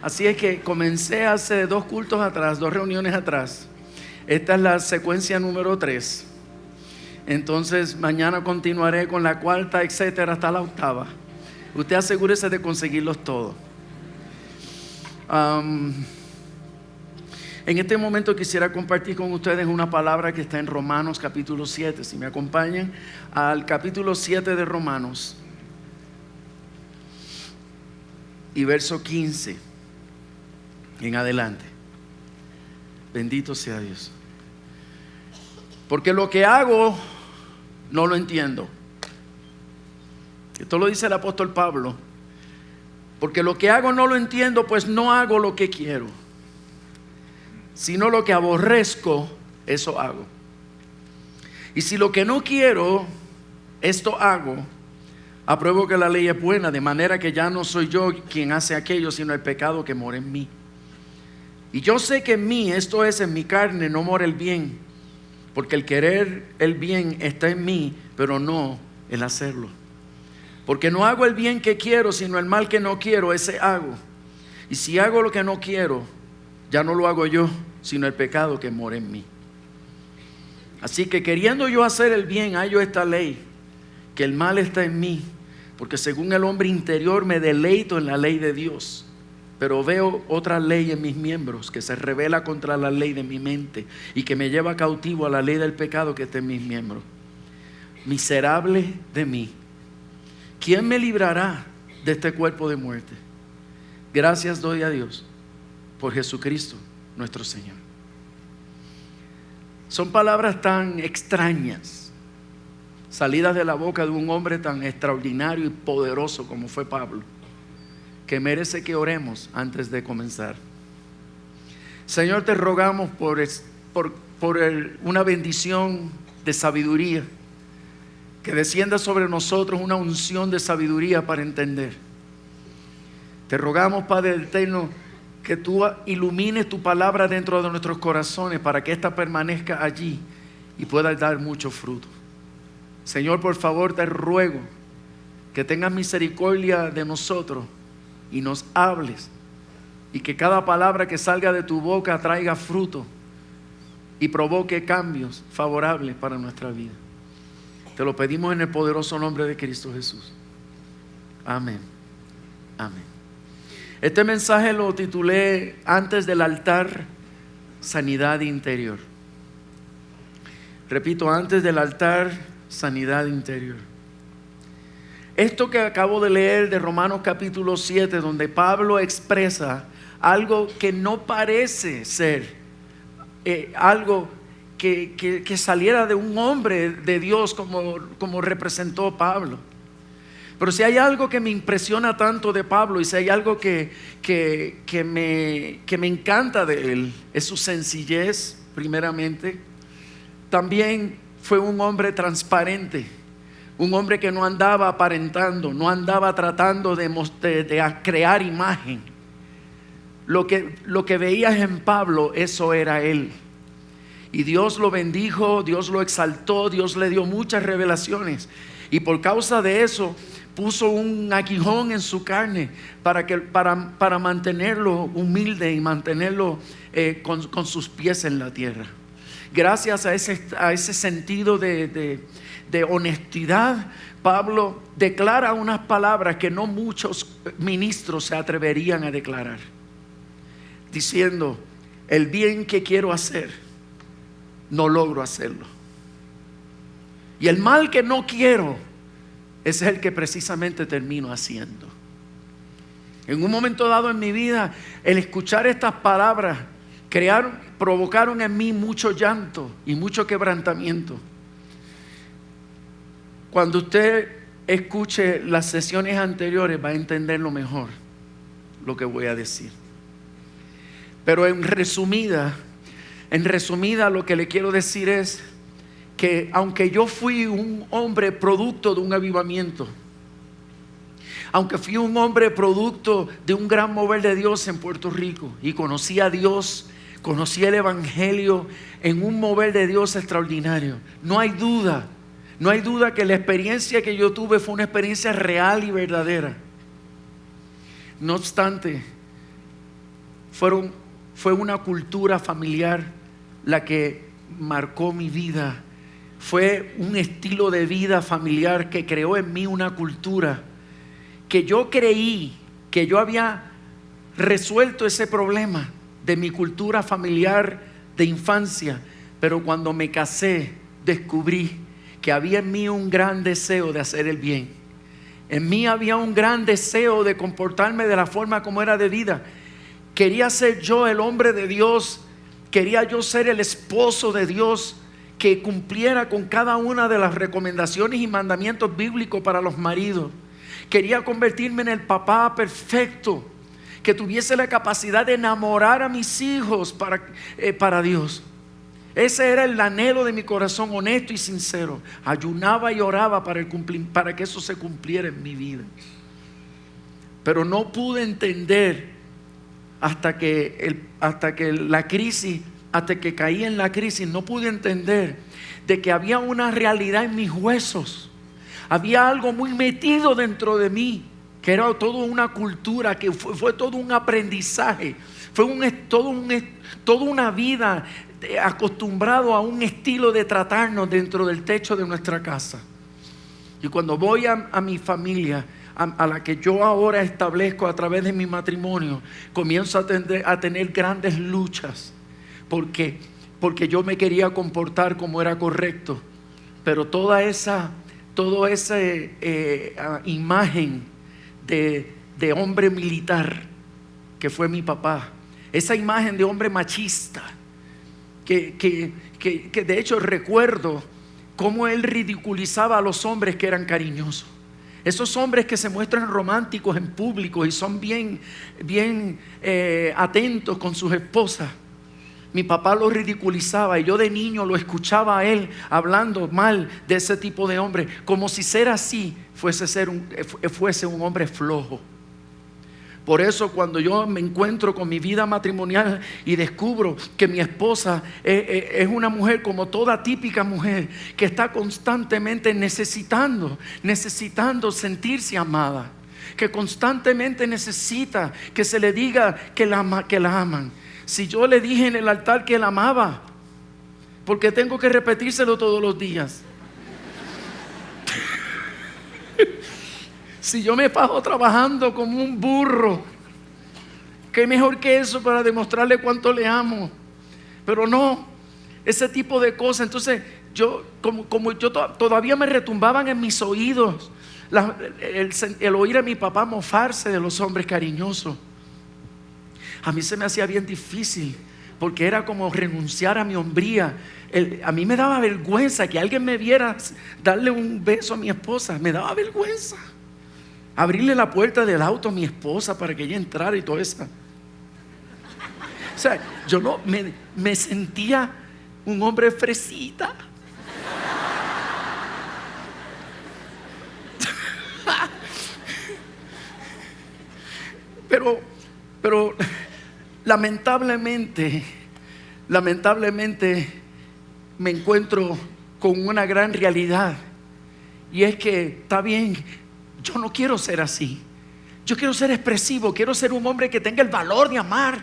Así es que comencé hace 2 cultos atrás, 2 reuniones atrás. Esta es la secuencia número 3. Entonces mañana continuaré con la 4ª, etcétera, hasta la 8ª. Usted asegúrese de conseguirlos todos. En este momento quisiera compartir con ustedes una palabra que está en Romanos capítulo 7. Si me acompañan al capítulo 7 de Romanos y verso 15 en adelante. Bendito sea Dios. Porque lo que hago no lo entiendo. Esto lo dice el apóstol Pablo. Porque lo que hago no lo entiendo, pues no hago lo que quiero, sino lo que aborrezco, eso hago. Y si lo que no quiero, esto hago, apruebo que la ley es buena, de manera que ya no soy yo quien hace aquello, sino el pecado que mora en mí. Y yo sé que en mí, esto es, en mi carne, no mora el bien, porque el querer el bien está en mí, pero no el hacerlo. Porque no hago el bien que quiero, sino el mal que no quiero, ese hago. Y si hago lo que no quiero, ya no lo hago yo, sino el pecado que mora en mí. Así que queriendo yo hacer el bien, hallo esta ley, que el mal está en mí, porque según el hombre interior me deleito en la ley de Dios, pero veo otra ley en mis miembros que se rebela contra la ley de mi mente y que me lleva cautivo a la ley del pecado que está en mis miembros. Miserable de mí, ¿quién me librará de este cuerpo de muerte? Gracias doy a Dios por Jesucristo nuestro Señor. Son palabras tan extrañas, salidas de la boca de un hombre tan extraordinario y poderoso como fue Pablo, que merece que oremos antes de comenzar. Señor, te rogamos por una bendición de sabiduría, que descienda sobre nosotros una unción de sabiduría para entender. Te rogamos, Padre eterno, que tú ilumines tu palabra dentro de nuestros corazones para que ésta permanezca allí y pueda dar mucho fruto. Señor, por favor, te ruego que tengas misericordia de nosotros y nos hables, y que cada palabra que salga de tu boca traiga fruto y provoque cambios favorables para nuestra vida. Te lo pedimos en el poderoso nombre de Cristo Jesús. Amén. Amén. Este mensaje lo titulé Antes del altar, sanidad interior. Repito, antes del altar, sanidad interior. Esto que acabo de leer de Romanos capítulo 7, donde Pablo expresa algo que no parece ser algo que saliera de un hombre de Dios como representó Pablo. Pero si hay algo que me impresiona tanto de Pablo, y si hay algo que me encanta de él, es su sencillez, primeramente. También fue un hombre transparente, un hombre que no andaba aparentando, no andaba tratando de crear imagen. Lo que veías en Pablo, eso era él. Y Dios lo bendijo, Dios lo exaltó, Dios le dio muchas revelaciones. Y por causa de eso, puso un aguijón en su carne para mantenerlo humilde y mantenerlo con sus pies en la tierra. Gracias a ese sentido de honestidad, Pablo declara unas palabras que no muchos ministros se atreverían a declarar, diciendo: el bien que quiero hacer, no logro hacerlo, y el mal que no quiero, ese es el que precisamente termino haciendo. En un momento dado en mi vida, el escuchar estas palabras provocaron en mí mucho llanto y mucho quebrantamiento. Cuando usted escuche las sesiones anteriores, va a entenderlo mejor lo que voy a decir. Pero en resumida, lo que le quiero decir es que aunque yo fui un hombre producto de un avivamiento, aunque fui un hombre producto de un gran mover de Dios en Puerto Rico, y conocí a Dios, conocí el evangelio en un mover de Dios extraordinario, no hay duda que la experiencia que yo tuve fue una experiencia real y verdadera. No obstante, fue una cultura familiar la que marcó mi vida. Fue un estilo de vida familiar que creó en mí una cultura que yo creí que yo había resuelto ese problema de mi cultura familiar de infancia, pero cuando me casé descubrí que había en mí un gran deseo de hacer el bien. En mí había un gran deseo de comportarme de la forma como era debida. Quería ser yo el hombre de Dios, quería yo ser el esposo de Dios que cumpliera con cada una de las recomendaciones y mandamientos bíblicos para los maridos. Quería convertirme en el papá perfecto, que tuviese la capacidad de enamorar a mis hijos para Dios. Ese era el anhelo de mi corazón, honesto y sincero. Ayunaba y oraba para que eso se cumpliera en mi vida. Pero no pude entender hasta que caí en la crisis, no pude entender de que había una realidad en mis huesos. Había algo muy metido dentro de mí, que era toda una cultura, que fue todo un aprendizaje, toda una vida acostumbrado a un estilo de tratarnos dentro del techo de nuestra casa. Y cuando voy a mi familia, a la que yo ahora establezco a través de mi matrimonio, comienzo a tener grandes luchas, porque yo me quería comportar como era correcto, pero toda esa imagen de hombre militar que fue mi papá, esa imagen de hombre machista, que de hecho recuerdo cómo él ridiculizaba a los hombres que eran cariñosos. Esos hombres que se muestran románticos en público y son bien atentos con sus esposas. Mi papá lo ridiculizaba y yo de niño lo escuchaba a él hablando mal de ese tipo de hombre, como si ser así fuese un hombre flojo. Por eso cuando yo me encuentro con mi vida matrimonial y descubro que mi esposa es una mujer como toda típica mujer, que está constantemente necesitando sentirse amada, que constantemente necesita que se le diga que la aman. Si yo le dije en el altar que la amaba, ¿por qué tengo que repetírselo todos los días? Si yo me paso trabajando como un burro, ¿qué mejor que eso para demostrarle cuánto le amo? Pero no, ese tipo de cosas. Entonces yo, como yo todavía me retumbaban en mis oídos el oír a mi papá mofarse de los hombres cariñosos. A mí se me hacía bien difícil, porque era como renunciar a mi hombría. A mí me daba vergüenza que alguien me viera darle un beso a mi esposa. Me daba vergüenza abrirle la puerta del auto a mi esposa para que ella entrara y todo eso. O sea, yo no me sentía un hombre fresita. Pero lamentablemente me encuentro con una gran realidad, y es que está bien, yo no quiero ser así. Yo quiero ser expresivo, quiero ser un hombre que tenga el valor de amar.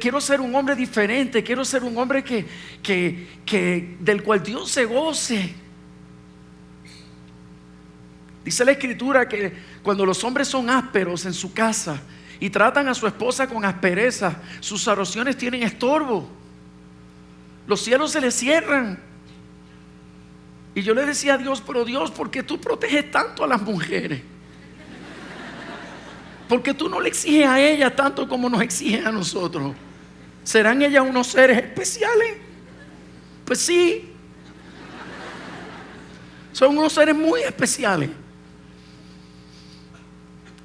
Quiero ser un hombre diferente, quiero ser un hombre del cual Dios se goce. Dice la Escritura que cuando los hombres son ásperos en su casa y tratan a su esposa con aspereza, sus oraciones tienen estorbo. Los cielos se les cierran. Y yo le decía a Dios, pero Dios, ¿por qué tú proteges tanto a las mujeres? ¿Por qué tú no le exiges a ellas tanto como nos exiges a nosotros? ¿Serán ellas unos seres especiales? Pues sí, son unos seres muy especiales.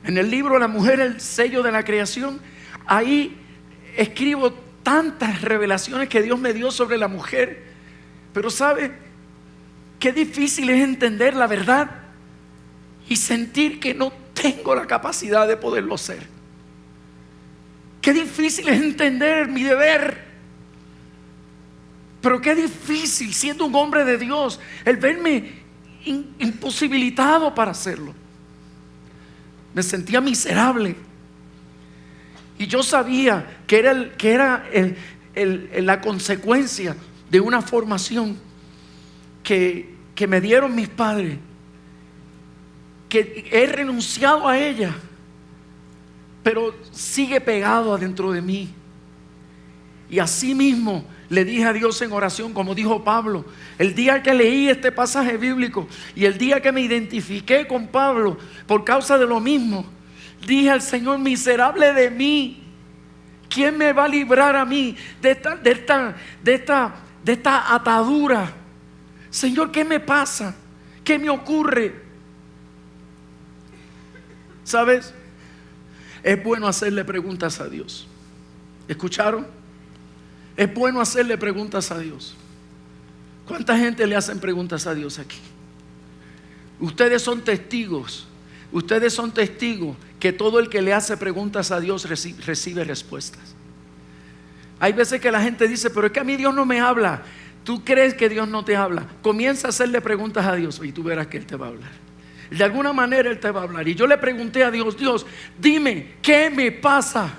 En el libro La mujer, el sello de la creación, ahí escribo tantas revelaciones que Dios me dio sobre la mujer. Pero ¿sabe qué difícil es entender la verdad y sentir que no tengo la capacidad de poderlo ser? Qué difícil es entender mi deber. Pero qué difícil, siendo un hombre de Dios, el verme imposibilitado para hacerlo. Me sentía miserable. Y yo sabía que era la consecuencia de una formación que me dieron mis padres, que he renunciado a ella, pero sigue pegado adentro de mí. Y así mismo le dije a Dios en oración, como dijo Pablo, el día que leí este pasaje bíblico y el día que me identifiqué con Pablo por causa de lo mismo, dije al Señor: miserable de mí, ¿quién me va a librar a mí de esta atadura? Señor, ¿qué me pasa? ¿Qué me ocurre? ¿Sabes? Es bueno hacerle preguntas a Dios. ¿Escucharon? Es bueno hacerle preguntas a Dios. ¿Cuánta gente le hacen preguntas a Dios aquí? Ustedes son testigos. Ustedes son testigos que todo el que le hace preguntas a Dios recibe respuestas. Hay veces que la gente dice: pero es que a mí Dios no me habla. ¿Tú crees que Dios no te habla? Comienza a hacerle preguntas a Dios y tú verás que Él te va a hablar. De alguna manera Él te va a hablar. Y yo le pregunté a Dios: Dios, dime, ¿qué me pasa?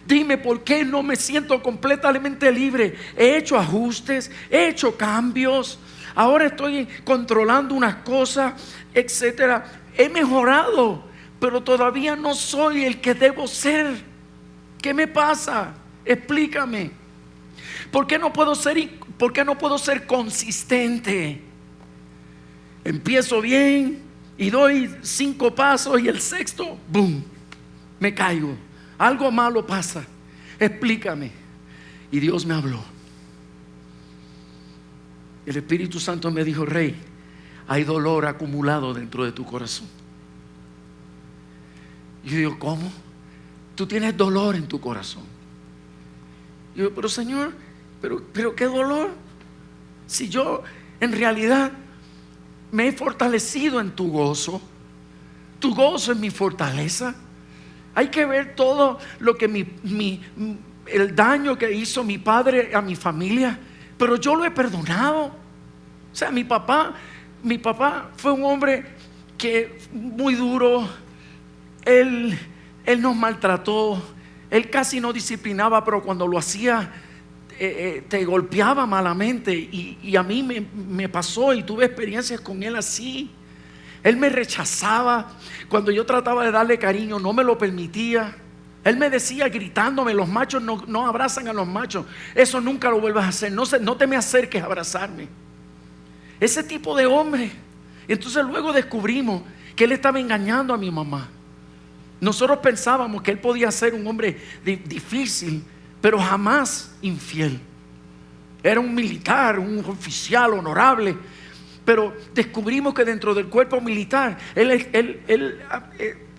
Dime por qué no me siento completamente libre. He hecho ajustes, he hecho cambios, ahora estoy controlando unas cosas, etcétera. He mejorado, pero todavía no soy el que debo ser. ¿Qué me pasa? Explícame. ¿Por qué no puedo ser consistente? Empiezo bien y doy 5 pasos y el sexto, ¡boom!, me caigo. Algo malo pasa. Explícame. Y Dios me habló. El Espíritu Santo me dijo: Rey, hay dolor acumulado dentro de tu corazón. Y yo digo: ¿cómo? Tú tienes dolor en tu corazón. Y yo: pero Señor, pero ¿qué dolor? Si yo en realidad me he fortalecido en tu gozo es mi fortaleza. Hay que ver todo lo que el daño que hizo mi padre a mi familia, pero yo lo he perdonado. O sea, mi papá fue un hombre que muy duro. Él nos maltrató. Él casi no disciplinaba, pero cuando lo hacía te golpeaba malamente. Y a mí me pasó y tuve experiencias con él así. Él me rechazaba. Cuando yo trataba de darle cariño, no me lo permitía. Él me decía gritándome: los machos no abrazan a los machos. Eso nunca lo vuelvas a hacer. No te me acerques a abrazarme. Ese tipo de hombre. Entonces luego descubrimos que él estaba engañando a mi mamá. Nosotros pensábamos que él podía ser un hombre difícil, pero jamás infiel. Era un militar, un oficial honorable. Pero descubrimos que dentro del cuerpo militar él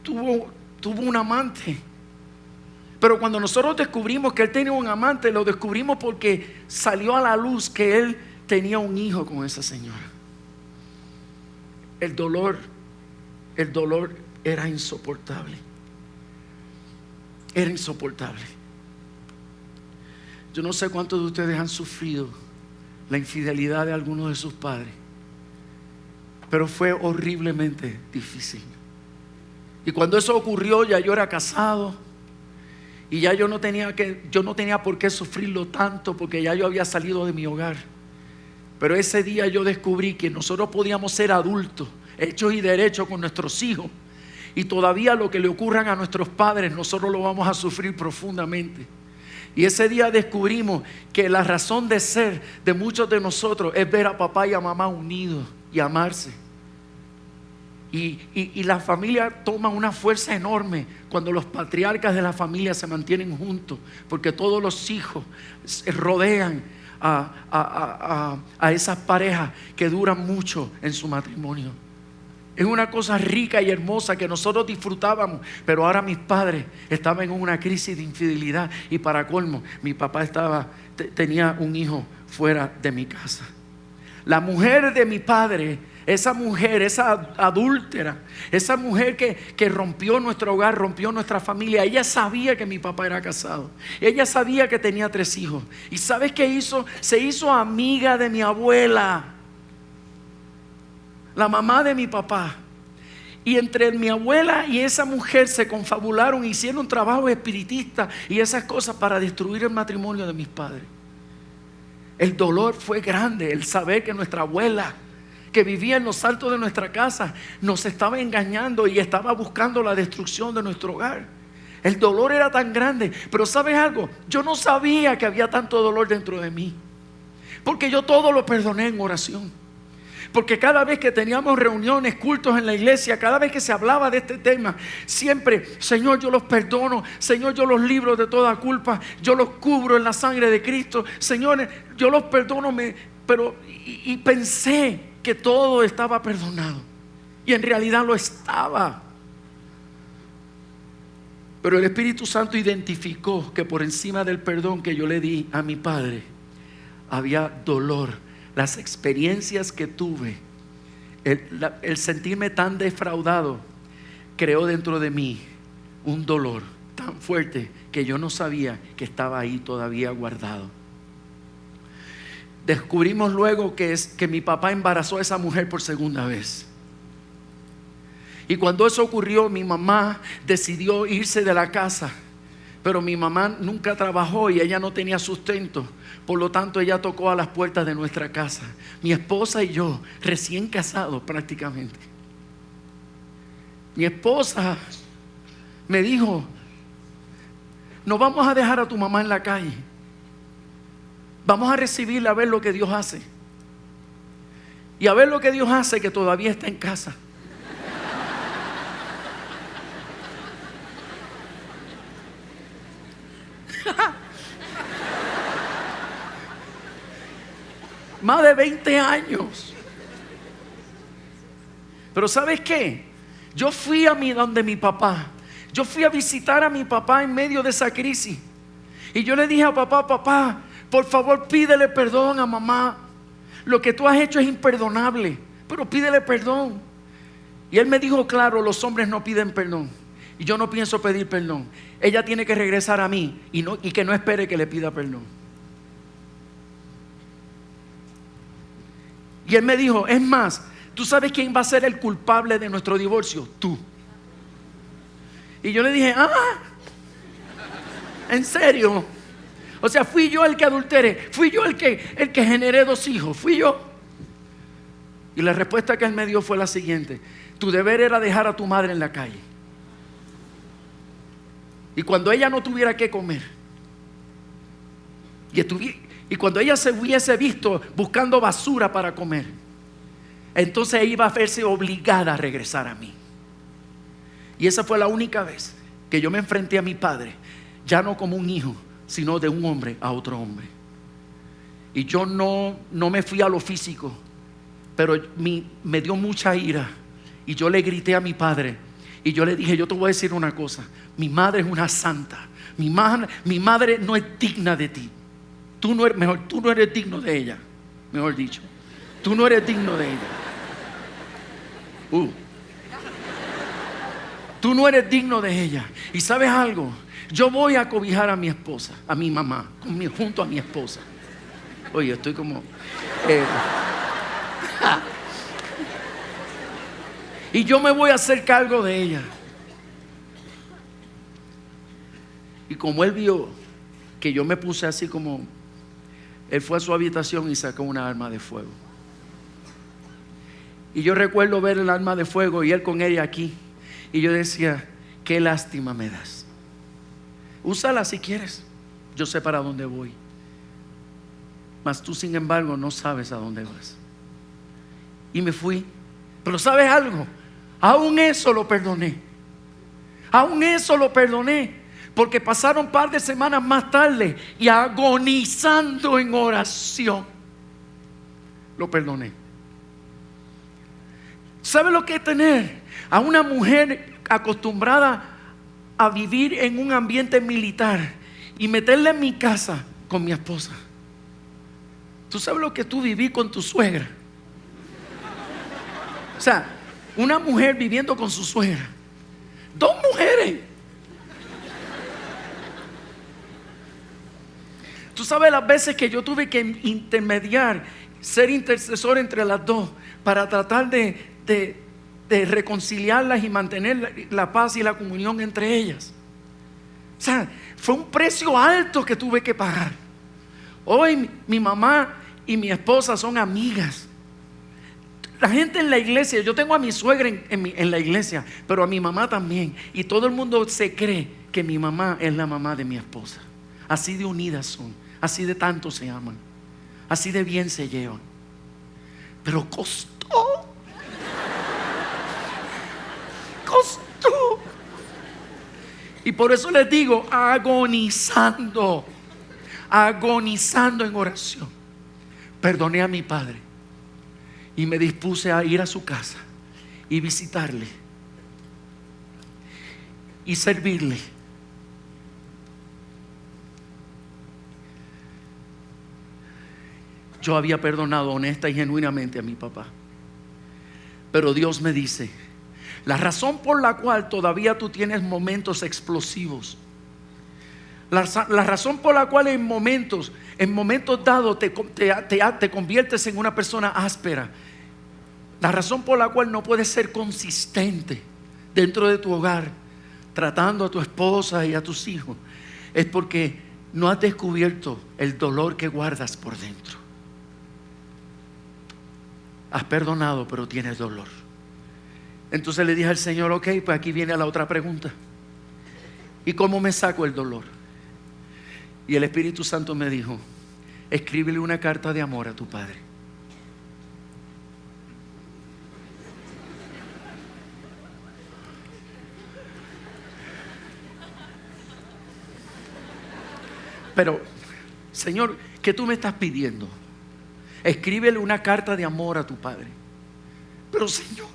tuvo un amante. Pero cuando nosotros descubrimos que él tenía un amante, lo descubrimos porque salió a la luz que él tenía un hijo con esa señora. El dolor era insoportable. Era insoportable. Yo no sé cuántos de ustedes han sufrido la infidelidad de algunos de sus padres, pero fue horriblemente difícil. Y cuando eso ocurrió, ya yo era casado y ya yo no tenía por qué sufrirlo tanto, porque ya yo había salido de mi hogar. Pero ese día yo descubrí que nosotros podíamos ser adultos, hechos y derechos con nuestros hijos, y todavía lo que le ocurran a nuestros padres nosotros lo vamos a sufrir profundamente. Y ese día descubrimos que la razón de ser de muchos de nosotros es ver a papá y a mamá unidos y amarse. Y la familia toma una fuerza enorme cuando los patriarcas de la familia se mantienen juntos, porque todos los hijos rodean a esas parejas que duran mucho en su matrimonio. Es una cosa rica y hermosa que nosotros disfrutábamos, pero ahora mis padres estaban en una crisis de infidelidad, y para colmo mi papá tenía un hijo fuera de mi casa. La mujer de mi padre, esa mujer, esa adúltera, esa mujer que rompió nuestro hogar, rompió nuestra familia, ella sabía que mi papá era casado. Ella sabía que tenía 3 hijos. ¿Y sabes qué hizo? Se hizo amiga de mi abuela, la mamá de mi papá. Y entre mi abuela y esa mujer se confabularon, hicieron trabajo espiritista y esas cosas para destruir el matrimonio de mis padres. El dolor fue grande, el saber que nuestra abuela, que vivía en los altos de nuestra casa, nos estaba engañando y estaba buscando la destrucción de nuestro hogar. El dolor era tan grande. Pero ¿sabes algo? Yo no sabía que había tanto dolor dentro de mí, porque yo todo lo perdoné en oración. Porque cada vez que teníamos reuniones, cultos en la iglesia, cada vez que se hablaba de este tema, siempre: Señor, yo los perdono. Señor, yo los libro de toda culpa. Yo los cubro en la sangre de Cristo. Señor, yo los perdono. Y pensé que todo estaba perdonado, y en realidad lo estaba. Pero el Espíritu Santo identificó que por encima del perdón que yo le di a mi padre, había dolor. Las experiencias que tuve, el sentirme tan defraudado, creó dentro de mí un dolor tan fuerte que yo no sabía que estaba ahí todavía guardado. Descubrimos luego que mi papá embarazó a esa mujer por segunda vez. Y cuando eso ocurrió, mi mamá decidió irse de la casa. Pero mi mamá nunca trabajó y ella no tenía sustento. Por lo tanto, ella tocó a las puertas de nuestra casa. Mi esposa y yo, recién casados prácticamente. Mi esposa me dijo: no vamos a dejar a tu mamá en la calle. Vamos a recibirla, a ver lo que Dios hace. Y a ver lo que Dios hace, que todavía está en casa. Más de 20 años. Pero ¿sabes qué? Yo fui donde mi papá. Yo fui a visitar a mi papá en medio de esa crisis. Y yo le dije a papá: papá, por favor pídele perdón a mamá. Lo que tú has hecho es imperdonable, pero pídele perdón. Y él me dijo: claro, los hombres no piden perdón. Y yo no pienso pedir perdón. Ella tiene que regresar a mí y que no espere que le pida perdón. Y él me dijo: es más, ¿tú sabes quién va a ser el culpable de nuestro divorcio? Tú. Y yo le dije: ¿en serio? O sea, fui yo el que adulteré, fui yo el que generé 2 hijos, fui yo. Y la respuesta que él me dio fue la siguiente: tu deber era dejar a tu madre en la calle. Y cuando ella no tuviera que comer, y cuando ella se hubiese visto buscando basura para comer, entonces ella iba a verse obligada a regresar a mí. Y esa fue la única vez que yo me enfrenté a mi padre, ya no como un hijo, sino de un hombre a otro hombre. Y yo no me fui a lo físico, pero me dio mucha ira. Y yo le grité a mi padre y yo le dije: yo te voy a decir una cosa, mi madre es una santa. Mi madre no es digna de ti. Tú no eres digno de ella. Mejor dicho, tú no eres digno de ella. Tú no eres digno de ella. Y ¿sabes algo? Yo voy a cobijar a mi esposa, a mi mamá, junto a mi esposa. Oye, estoy como... y yo me voy a hacer cargo de ella. Y como él vio que yo me puse así como... Él fue a su habitación y sacó una arma de fuego. Y yo recuerdo ver el arma de fuego y él con ella aquí. Y yo decía: qué lástima me das. Úsala si quieres. Yo sé para dónde voy. Mas tú, sin embargo, no sabes a dónde vas. Y me fui. Pero ¿sabes algo? Aún eso lo perdoné. Aún eso lo perdoné. Porque pasaron un par de semanas más tarde y agonizando en oración, lo perdoné. ¿Sabe lo que es tener a una mujer acostumbrada a vivir en un ambiente militar y meterla en mi casa con mi esposa? ¿Tú sabes lo que tú viví con tu suegra? O sea, una mujer viviendo con su suegra. 2 mujeres. Tú sabes las veces que yo tuve que intermediar, ser intercesor entre las 2 para tratar de de reconciliarlas y mantener la paz y la comunión entre ellas. O sea, fue un precio alto que tuve que pagar. Hoy mi mamá y mi esposa son amigas. La gente en la iglesia, yo tengo a mi suegra en la iglesia, pero a mi mamá también. Y todo el mundo se cree que mi mamá es la mamá de mi esposa. Así de unidas son, así de tanto se aman, así de bien se llevan. Pero costó. Y por eso les digo, agonizando en oración, perdoné a mi padre y me dispuse a ir a su casa y visitarle y servirle. Yo había perdonado honesta y genuinamente a mi papá, pero Dios me dice: la razón por la cual todavía tú tienes momentos explosivos, la razón por la cual en momentos dados te conviertes en una persona áspera, la razón por la cual no puedes ser consistente dentro de tu hogar, tratando a tu esposa y a tus hijos, es porque no has descubierto el dolor que guardas por dentro. Has perdonado, pero tienes dolor. Entonces le dije al Señor: ok, pues aquí viene la otra pregunta. ¿Y cómo me saco el dolor? Y el Espíritu Santo me dijo: escríbele una carta de amor a tu padre. Pero, Señor, ¿qué tú me estás pidiendo? Escríbele una carta de amor a tu padre. Pero, Señor,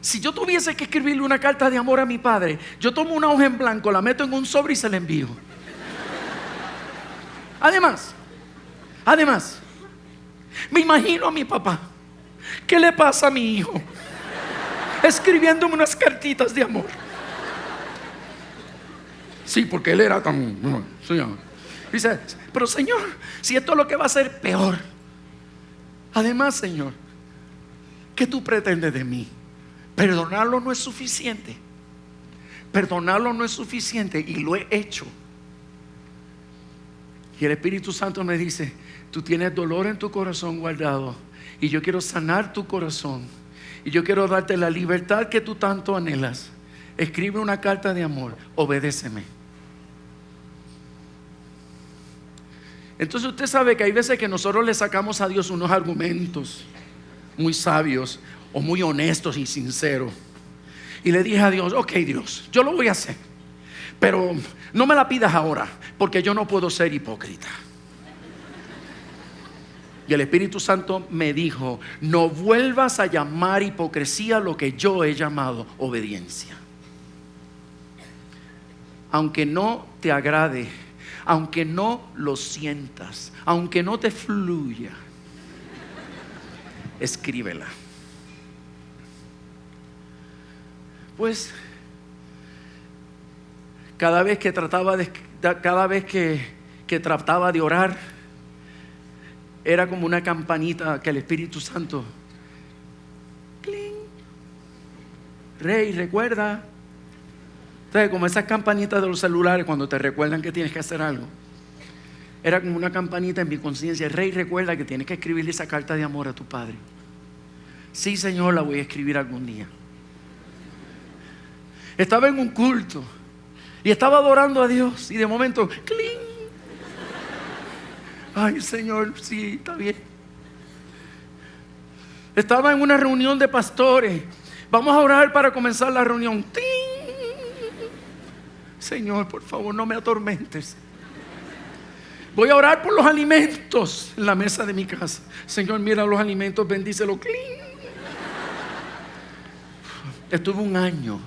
si yo tuviese que escribirle una carta de amor a mi padre, yo tomo una hoja en blanco, la meto en un sobre y se la envío. Además, me imagino a mi papá. ¿Qué le pasa a mi hijo? Escribiéndome unas cartitas de amor. Sí, porque él era tan... Dice: pero Señor, si esto es lo que va a ser peor. Además, Señor, ¿qué tú pretendes de mí? Perdonarlo no es suficiente. Perdonarlo no es suficiente y lo he hecho. Y el Espíritu Santo me dice: tú tienes dolor en tu corazón guardado y yo quiero sanar tu corazón y yo quiero darte la libertad que tú tanto anhelas. Escribe una carta de amor, obedéceme. Entonces usted sabe que hay veces que nosotros le sacamos a Dios unos argumentos muy sabios o muy honestos y sinceros. Y le dije a Dios: ok, Dios, yo lo voy a hacer, pero no me la pidas ahora, porque yo no puedo ser hipócrita. Y el Espíritu Santo me dijo: no vuelvas a llamar hipocresía lo que yo he llamado obediencia. Aunque no te agrade, aunque no lo sientas, aunque no te fluya, escríbela. Pues cada vez que trataba de orar, era como una campanita que el Espíritu Santo, ¡cling! Rey, recuerda. Entonces, como esas campanitas de los celulares cuando te recuerdan que tienes que hacer algo, era como una campanita en mi conciencia: Rey, recuerda que tienes que escribirle esa carta de amor a tu padre. Sí, Señor, la voy a escribir algún día. Estaba en un culto y estaba adorando a Dios y de momento, ¡cling! Ay, Señor, sí, está bien. Estaba en una reunión de pastores. Vamos a orar para comenzar la reunión. ¡Ting! Señor, por favor, no me atormentes. Voy a orar por los alimentos en la mesa de mi casa. Señor, mira los alimentos, bendícelos. ¡Cling! Estuve un año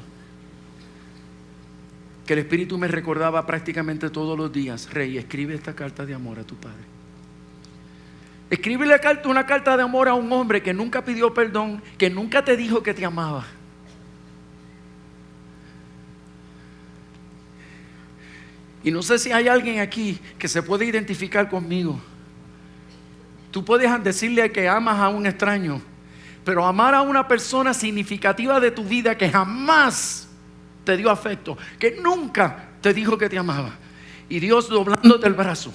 que el Espíritu me recordaba prácticamente todos los días: Rey, escribe esta carta de amor a tu padre. Escríbele una carta de amor a un hombre que nunca pidió perdón, que nunca te dijo que te amaba. Y no sé si hay alguien aquí que se puede identificar conmigo. Tú puedes decirle que amas a un extraño, Pero amar a una persona significativa de tu vida que jamás te dio afecto, que nunca te dijo que te amaba, y Dios doblándote el brazo.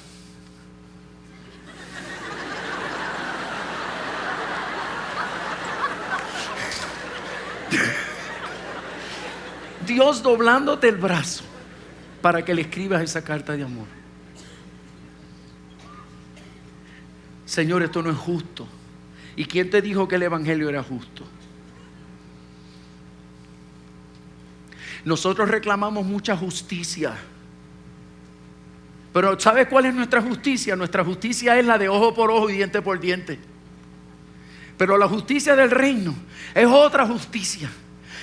Dios doblándote el brazo para que le escribas esa carta de amor. Señor, esto no es justo. ¿Y quién te dijo que el evangelio era justo? Nosotros reclamamos mucha justicia, pero ¿sabes cuál es nuestra justicia? Nuestra justicia es la de ojo por ojo y diente por diente. Pero la justicia del reino es otra justicia.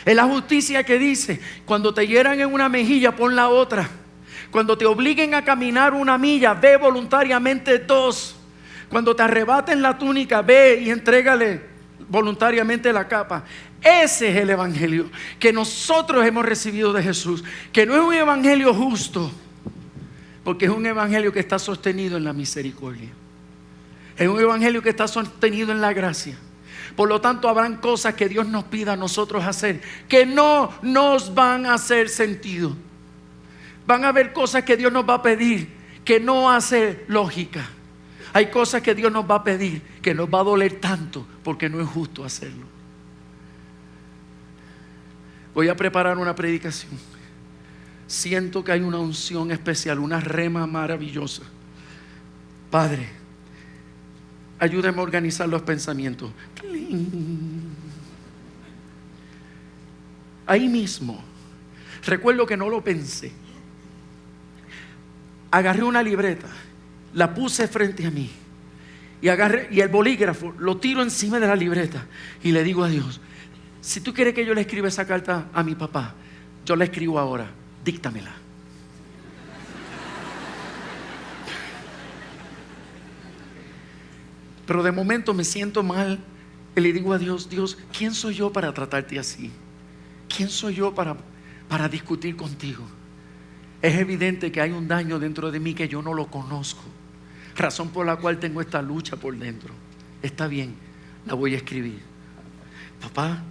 Es la justicia que dice: cuando te hieran en una mejilla, pon la otra. Cuando te obliguen a caminar una milla, ve voluntariamente 2. Cuando te arrebaten la túnica, ve y entrégale voluntariamente la capa. Ese es el evangelio que nosotros hemos recibido de Jesús, que no es un evangelio justo, porque es un evangelio que está sostenido en la misericordia. Es un evangelio que está sostenido en la gracia. Por lo tanto, habrán cosas que Dios nos pida a nosotros hacer que no nos van a hacer sentido. Van a haber cosas que Dios nos va a pedir que no hace lógica. Hay cosas que Dios nos va a pedir que nos va a doler tanto porque no es justo hacerlo. Voy a preparar una predicación. Siento que hay una unción especial, una rema maravillosa. Padre, ayúdame a organizar los pensamientos. Ahí mismo, recuerdo que no lo pensé. Agarré una libreta, la puse frente a mí y el bolígrafo lo tiro encima de la libreta y le digo a Dios: si tú quieres que yo le escriba esa carta a mi papá, yo la escribo ahora, díctamela. Pero de momento me siento mal y le digo a Dios: Dios, ¿quién soy yo para tratarte así? ¿Quién soy yo para discutir contigo? Es evidente que hay un daño dentro de mí que yo no lo conozco, razón por la cual tengo esta lucha por dentro. Está bien, la voy a escribir. Papá,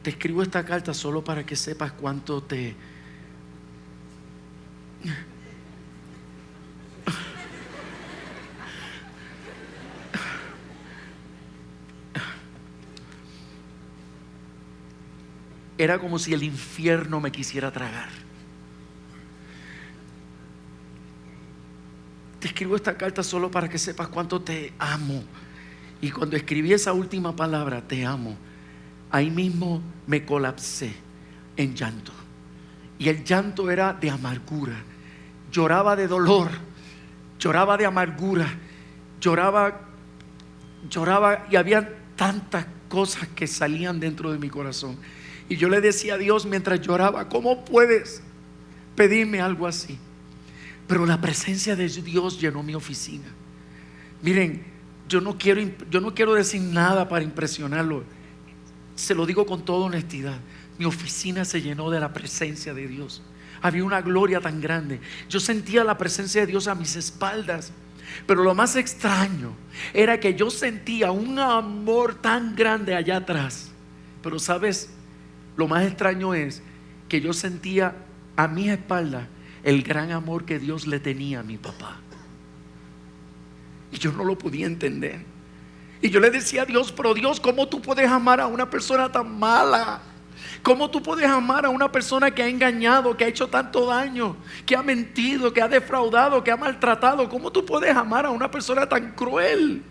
te escribo esta carta solo para que sepas cuánto te... Era como si el infierno me quisiera tragar. Te escribo esta carta solo para que sepas cuánto te amo. Y cuando escribí esa última palabra, te amo, ahí mismo me colapsé en llanto. Y el llanto era de amargura. Lloraba de dolor, lloraba de amargura, lloraba y había tantas cosas que salían dentro de mi corazón. Y yo le decía a Dios mientras lloraba: ¿cómo puedes pedirme algo así? Pero la presencia de Dios llenó mi oficina. Miren, yo no quiero decir nada para impresionarlo. Se lo digo con toda honestidad. Mi oficina se llenó de la presencia de Dios. Había una gloria tan grande. Yo sentía la presencia de Dios a mis espaldas. Pero lo más extraño era que yo sentía un amor tan grande allá atrás. Pero ¿sabes? Lo más extraño es que yo sentía a mi espalda el gran amor que Dios le tenía a mi papá. Y yo no lo podía entender. Y yo le decía a Dios: pero Dios, ¿cómo tú puedes amar a una persona tan mala? ¿Cómo tú puedes amar a una persona que ha engañado, que ha hecho tanto daño, que ha mentido, que ha defraudado, que ha maltratado? ¿Cómo tú puedes amar a una persona tan cruel?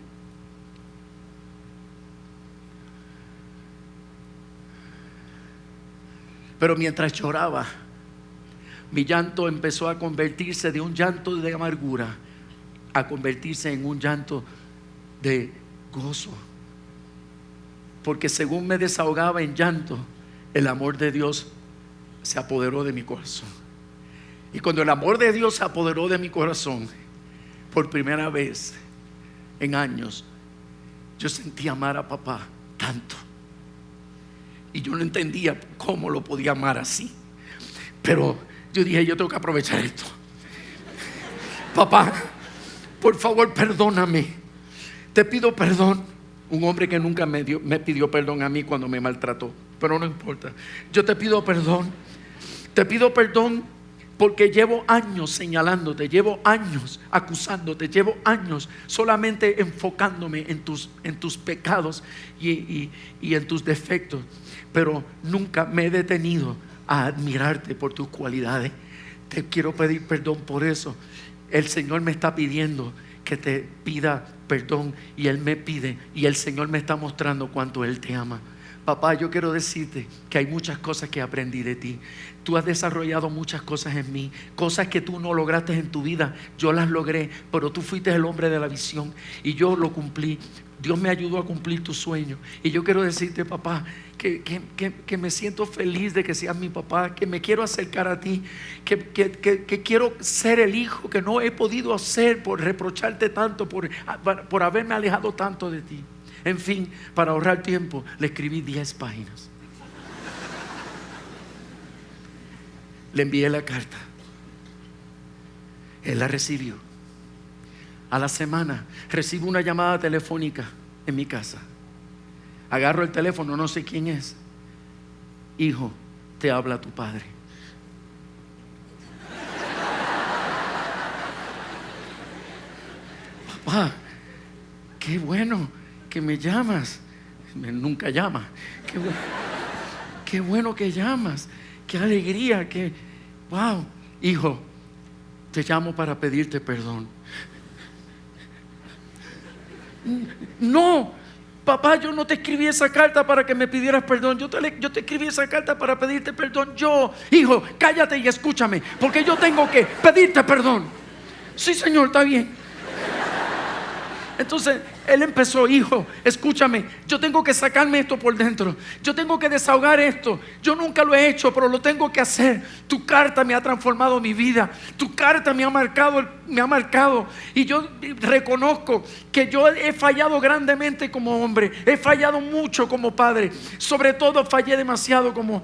Pero mientras lloraba, mi llanto empezó a convertirse de un llanto de amargura a convertirse en un llanto de gozo. Porque según me desahogaba en llanto, el amor de Dios se apoderó de mi corazón. Y cuando el amor de Dios se apoderó de mi corazón, por primera vez en años, yo sentí amar a papá tanto. Y yo no entendía cómo lo podía amar así. Pero yo dije: yo tengo que aprovechar esto. Papá, por favor, perdóname. Te pido perdón Un hombre que nunca me pidió perdón a mí cuando me maltrató. Pero no importa. Yo te pido perdón. Te pido perdón porque llevo años señalándote, llevo años acusándote, llevo años solamente enfocándome en tus pecados y en tus defectos. Pero nunca me he detenido a admirarte por tus cualidades. Te quiero pedir perdón por eso. El Señor me está pidiendo que te pida perdón y Él me pide y el Señor me está mostrando cuánto Él te ama. Papá, yo quiero decirte que hay muchas cosas que aprendí de ti. Tú has desarrollado muchas cosas en mí, cosas que tú no lograste en tu vida. Yo las logré, pero tú fuiste el hombre de la visión y yo lo cumplí. Dios me ayudó a cumplir tu sueño. Y yo quiero decirte, papá, que me siento feliz de que seas mi papá, que me quiero acercar a ti, que quiero ser el hijo que no he podido hacer por reprocharte tanto, por haberme alejado tanto de ti. En fin, para ahorrar tiempo, le escribí 10 páginas. Le envié la carta. Él la recibió. A la semana recibo una llamada telefónica en mi casa. Agarro el teléfono, no sé quién es. Hijo, te habla tu padre. Papá, qué bueno que me llamas. Nunca llama. Qué bueno que llamas. Qué alegría, wow. Hijo, te llamo para pedirte perdón. No, papá, yo no te escribí esa carta para que me pidieras perdón. Yo te escribí esa carta para pedirte perdón. Hijo, cállate y escúchame, porque yo tengo que pedirte perdón. Sí, Señor, está bien. Entonces él empezó: hijo, escúchame, yo tengo que sacarme esto por dentro, yo tengo que desahogar esto. Yo nunca lo he hecho, pero lo tengo que hacer. Tu carta me ha transformado mi vida, tu carta me ha marcado, y yo reconozco que yo he fallado grandemente como hombre, he fallado mucho como padre, sobre todo fallé demasiado como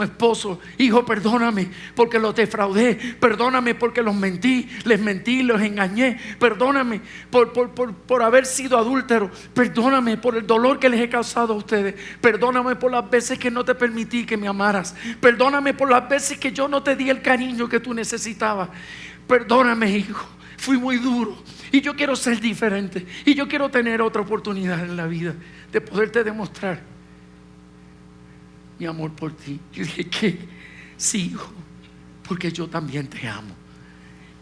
esposo. Hijo, perdóname porque los defraudé, perdóname porque les mentí, los engañé, perdóname por haber sido adúltero, perdóname por el dolor que les he causado a ustedes, perdóname por las veces que no te permití que me amaras, perdóname por las veces que yo no te di el cariño que tú necesitabas. Perdóname, hijo, fui muy duro y yo quiero ser diferente y yo quiero tener otra oportunidad en la vida de poderte demostrar mi amor por ti. Yo dije: ¿qué? Sí, hijo, porque yo también te amo.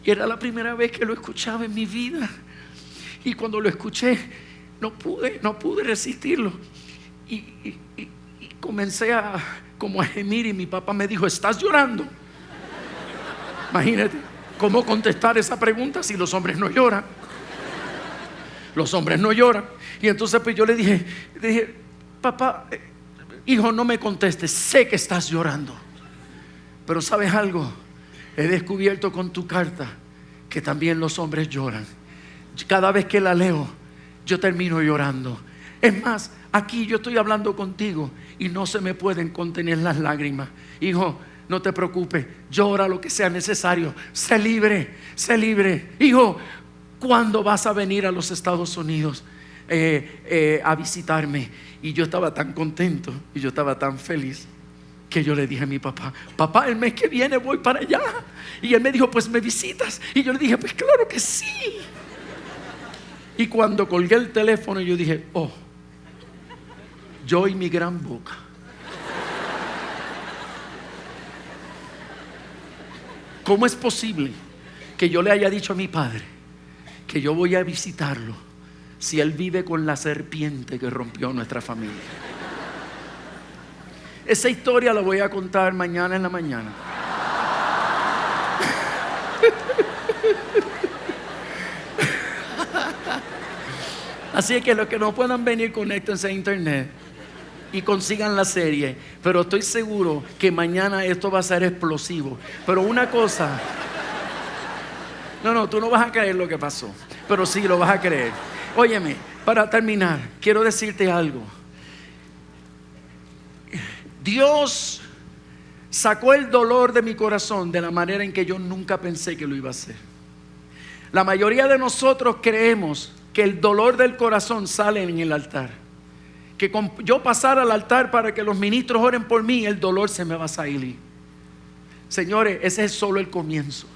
Y era la primera vez que lo escuchaba en mi vida. Y cuando lo escuché, no pude resistirlo. Y comencé a gemir, y mi papá me dijo: ¿estás llorando? Imagínate cómo contestar esa pregunta si los hombres no lloran. Los hombres no lloran. Y entonces pues yo le dije: papá, hijo, no me contestes, sé que estás llorando, pero ¿sabes algo? He descubierto con tu carta que también los hombres lloran. Cada vez que la leo, yo termino llorando. Es más, aquí yo estoy hablando contigo y no se me pueden contener las lágrimas. Hijo, no te preocupes, llora lo que sea necesario. Sé libre. Hijo, ¿cuándo vas a venir a los Estados Unidos a visitarme? Y yo estaba tan contento y yo estaba tan feliz que yo le dije a mi papá: papá, el mes que viene voy para allá. Y él me dijo: pues me visitas. Y yo le dije: pues claro que sí. Y cuando colgué el teléfono, yo dije: oh, yo y mi gran boca. ¿Cómo es posible que yo le haya dicho a mi padre que yo voy a visitarlo si él vive con la serpiente que rompió nuestra familia? Esa historia la voy a contar mañana en la mañana. Así que los que no puedan venir, conéctense a internet y consigan la serie. Pero estoy seguro que mañana esto va a ser explosivo. Pero una cosa, no, tú no vas a creer lo que pasó, pero sí lo vas a creer. Óyeme, para terminar, quiero decirte algo. Dios sacó el dolor de mi corazón de la manera en que yo nunca pensé que lo iba a hacer. La mayoría de nosotros creemos que el dolor del corazón sale en el altar. Que con yo pasar al altar para que los ministros oren por mí, el dolor se me va a salir. Señores, ese es solo el comienzo.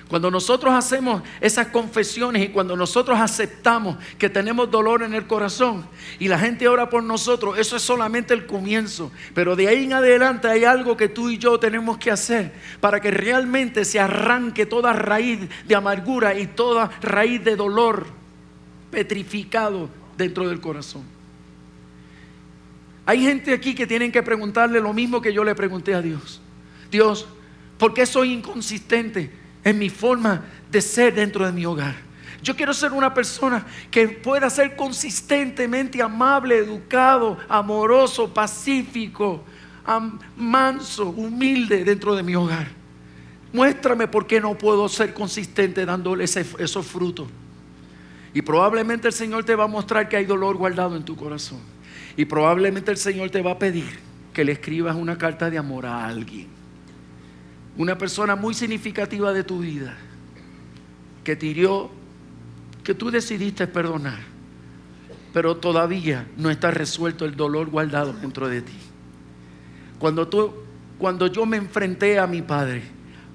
Cuando nosotros hacemos esas confesiones y cuando nosotros aceptamos que tenemos dolor en el corazón y la gente ora por nosotros, eso es solamente el comienzo. Pero de ahí en adelante hay algo que tú y yo tenemos que hacer para que realmente se arranque toda raíz de amargura y toda raíz de dolor petrificado dentro del corazón. Hay gente aquí que tienen que preguntarle lo mismo que yo le pregunté a Dios. Dios, ¿por qué soy inconsistente en mi forma de ser dentro de mi hogar? Yo quiero ser una persona que pueda ser consistentemente amable, educado, amoroso, pacífico, manso, humilde dentro de mi hogar. Muéstrame por qué no puedo ser consistente dándole esos frutos. Y probablemente el Señor te va a mostrar que hay dolor guardado en tu corazón. Y probablemente el Señor te va a pedir que le escribas una carta de amor a alguien. Una persona muy significativa de tu vida que te hirió, que tú decidiste perdonar, pero todavía no está resuelto el dolor guardado dentro de ti. Cuando yo me enfrenté a mi padre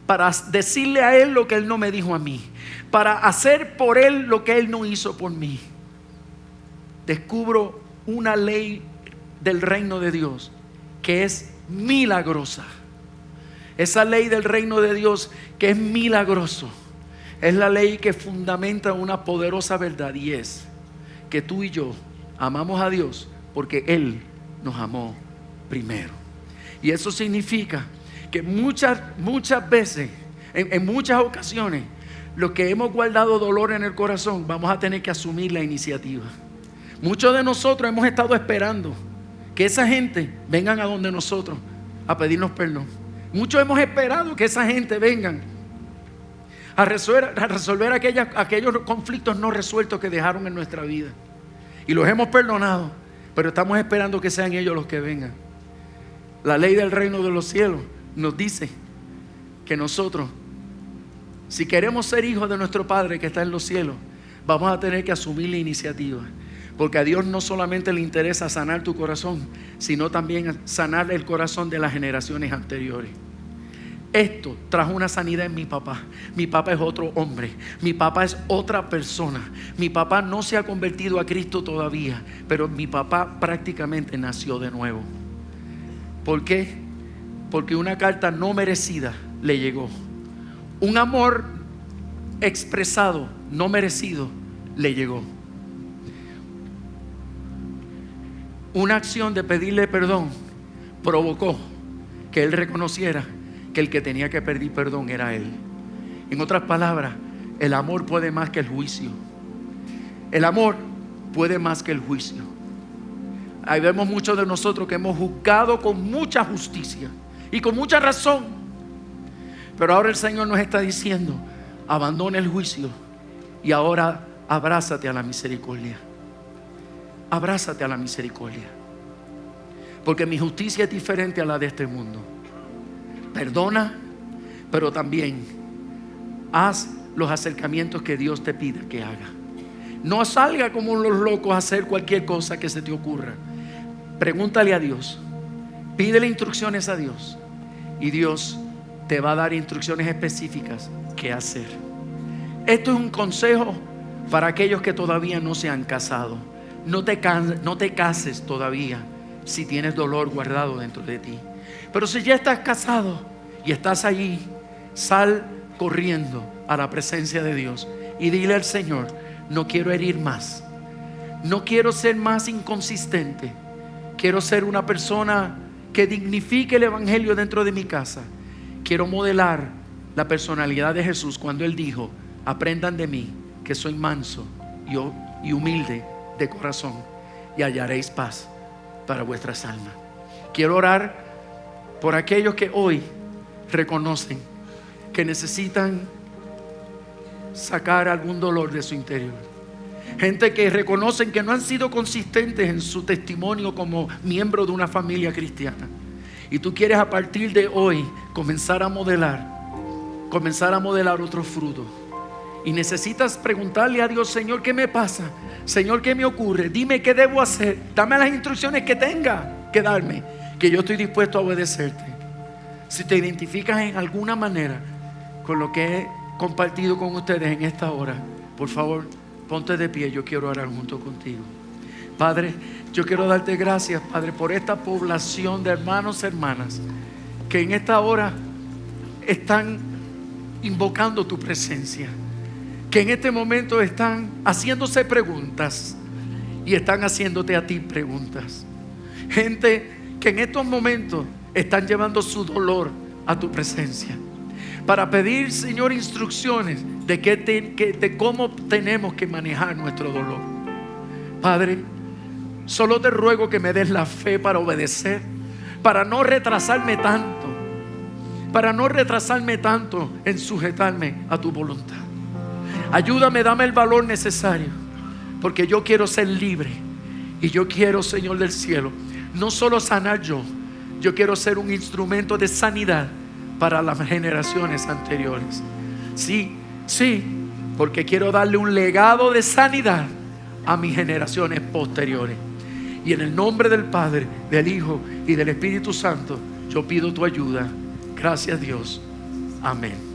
para decirle a él lo que él no me dijo a mí, para hacer por él lo que él no hizo por mí, descubro una ley del reino de Dios que es milagrosa. Esa ley del reino de Dios que es milagroso es la ley que fundamenta una poderosa verdad, y es que tú y yo amamos a Dios porque Él nos amó primero. Y eso significa que muchas veces, en muchas ocasiones, los que hemos guardado dolor en el corazón vamos a tener que asumir la iniciativa. Muchos de nosotros hemos estado esperando que esa gente vengan a donde nosotros a pedirnos perdón. Muchos hemos esperado que esa gente vengan a resolver aquellos conflictos no resueltos que dejaron en nuestra vida. Y los hemos perdonado, pero estamos esperando que sean ellos los que vengan. La ley del reino de los cielos nos dice que nosotros, si queremos ser hijos de nuestro Padre que está en los cielos, vamos a tener que asumir la iniciativa. Porque a Dios no solamente le interesa sanar tu corazón, sino también sanar el corazón de las generaciones anteriores. Esto trajo una sanidad en mi papá. Mi papá es otro hombre. Mi papá es otra persona. Mi papá no se ha convertido a Cristo todavía, pero mi papá prácticamente nació de nuevo. ¿Por qué? Porque una carta no merecida le llegó. Un amor expresado, no merecido, le llegó. Una acción de pedirle perdón provocó que él reconociera que el que tenía que pedir perdón era él. En otras palabras, el amor puede más que el juicio. El amor puede más que el juicio. Ahí vemos muchos de nosotros que hemos juzgado con mucha justicia y con mucha razón. Pero ahora el Señor nos está diciendo: abandona el juicio y ahora abrázate a la misericordia. Abrázate a la misericordia. Porque mi justicia es diferente a la de este mundo. Perdona, pero también haz los acercamientos que Dios te pida que haga. No salga como los locos a hacer cualquier cosa que se te ocurra. Pregúntale a Dios, pídele instrucciones a Dios, y Dios te va a dar instrucciones específicas qué hacer. Esto es un consejo para aquellos que todavía no se han casado. No te cases todavía si tienes dolor guardado dentro de ti. Pero si ya estás casado y estás allí, sal corriendo a la presencia de Dios y dile al Señor: no quiero herir más, no quiero ser más inconsistente, quiero ser una persona que dignifique el evangelio dentro de mi casa. Quiero modelar la personalidad de Jesús cuando Él dijo: aprendan de mí que soy manso y humilde de corazón, y hallaréis paz para vuestras almas. Quiero orar por aquellos que hoy reconocen que necesitan sacar algún dolor de su interior. Gente que reconocen que no han sido consistentes en su testimonio como miembro de una familia cristiana. Y tú quieres a partir de hoy comenzar a modelar otros frutos. y necesitas preguntarle a Dios: Señor, ¿qué me pasa? Señor, ¿qué me ocurre? Dime qué debo hacer. Dame las instrucciones que tenga que darme, que yo estoy dispuesto a obedecerte. Si te identificas en alguna manera con lo que he compartido con ustedes en esta hora, por favor, ponte de pie. Yo quiero orar junto contigo. Padre, yo quiero darte gracias, Padre, por esta población de hermanos y hermanas que en esta hora están invocando tu presencia, que en este momento están haciéndose preguntas y están haciéndote a ti preguntas. Gente que en estos momentos están llevando su dolor a tu presencia para pedir, Señor, instrucciones de cómo tenemos que manejar nuestro dolor. Padre, solo te ruego que me des la fe para obedecer, para no retrasarme tanto en sujetarme a tu voluntad. Ayúdame, dame el valor necesario, porque yo quiero ser libre. Y yo quiero, Señor del cielo, no solo sanar yo quiero ser un instrumento de sanidad para las generaciones anteriores. Sí, porque quiero darle un legado de sanidad a mis generaciones posteriores. Y en el nombre del Padre, del Hijo y del Espíritu Santo, yo pido tu ayuda. Gracias, Dios. Amén.